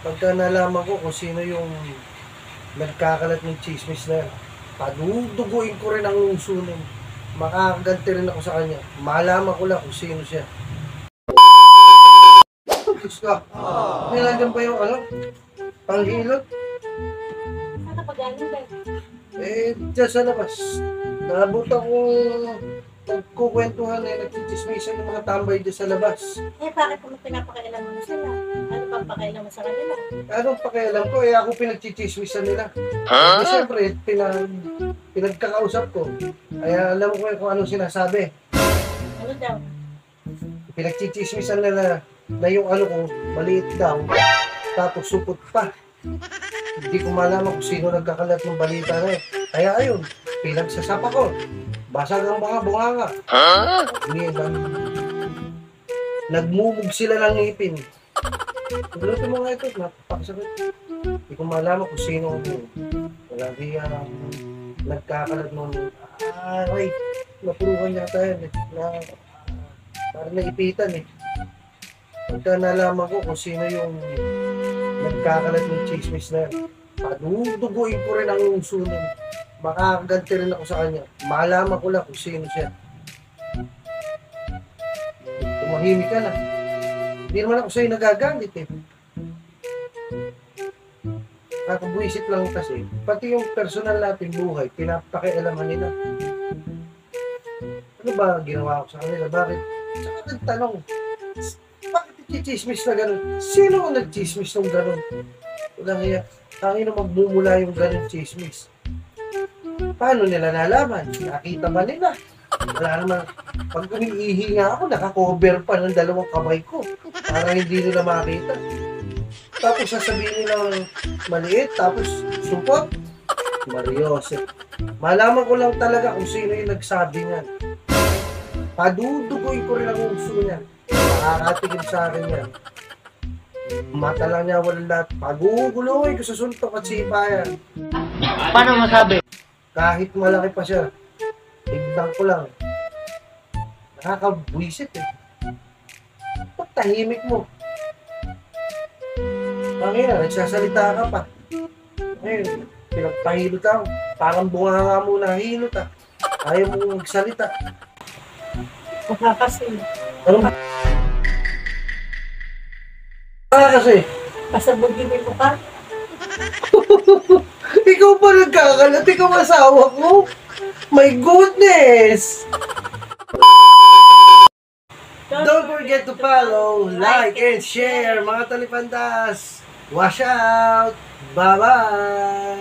Pagka nalaman ko kung sino yung nagkakalat ng chismis na yan, paduduguin ko rin ang uso nun. Makakaganti rin ako sa kanya. Malaman ko lang kung sino siya. Diyos ka. Nilandyan ba yung panghilot? Ano pa galing ba? Diyan sa labas. Nabot akong nagkukwentuhan nagchichismisan yung mga tambay dyan sa labas. Bakit mo pinapakailan mo sila? Ano bang pakailan mo sa kanila? Anong pakialam ko? Ako pinagchichismisan nila. Siyempre, pinagkakausap ko. Kaya alam ko kung anong sinasabi. Ano daw? Pinagchichismisan nila na yung ko, maliit daw. Tapos supot pa. Hindi ko malaman kung sino nagkakalat ng balita na eh. Kaya ayun, pinagsasapa ko. Basag ang mga bunganga. Nagmumug sila ng ngipin. Pagluto mo nga ito, napakasakit. Hindi ko malaman kung sino wala diya nagkakalat ng aray. Napurukan yata yan eh. Parang naipitan eh. Pagka nalaman ko kung sino yung nagkakalat ng chismis na yan, paduduguin ko rin ang uso nun. Makakaganti rin ako sa kanya. Malaman ko lang kung sino siya. Tumahimik ka na. Hindi naman ako sa'yo nagagalit eh. Nakabwisit lang kasi. Pati yung personal natin buhay, pinapakialaman nila. Ano ba ginawa ko sa kanila? Bakit? Saka nagtanong, bakit nagchismis na gano'n? Sino ang nagchismis ng gano'n? Wala kaya, tangin na magmumula yung gano'n chismis. Paano nila nalaman? Nakita ba nila? Wala naman. Pag umiihi nga ako, nakakover pa ng dalawang kamay ko para hindi nila makita. Tapos sasabihin nila maliit, tapos supot. Mariosep. Malaman ko lang talaga kung sino yung nagsabi niyan. Padudugoy ko rin ang uso niya. Makakatigil sa akin yan. Mata lang niya, walang lahat. Paguguloy ko sa suntok at sipayan. Paano masabi? Kahit malaki pa siya, tignan ko lang. Nakakabwisit eh. Ba't tahimik mo? Pangina, nagsasalita ka pa. Ngayon, pinagpahilot ako. Parang bunganga mo na hilot ah. Ayaw mo magsalita. Kasi. Ano ba? Kasi? Pasabugin mo ka? Ikaw pa nagkakalat, ikaw asawa ko. My goodness! Don't forget to follow, like, and share mga talipandas. Wash out! Bye-bye!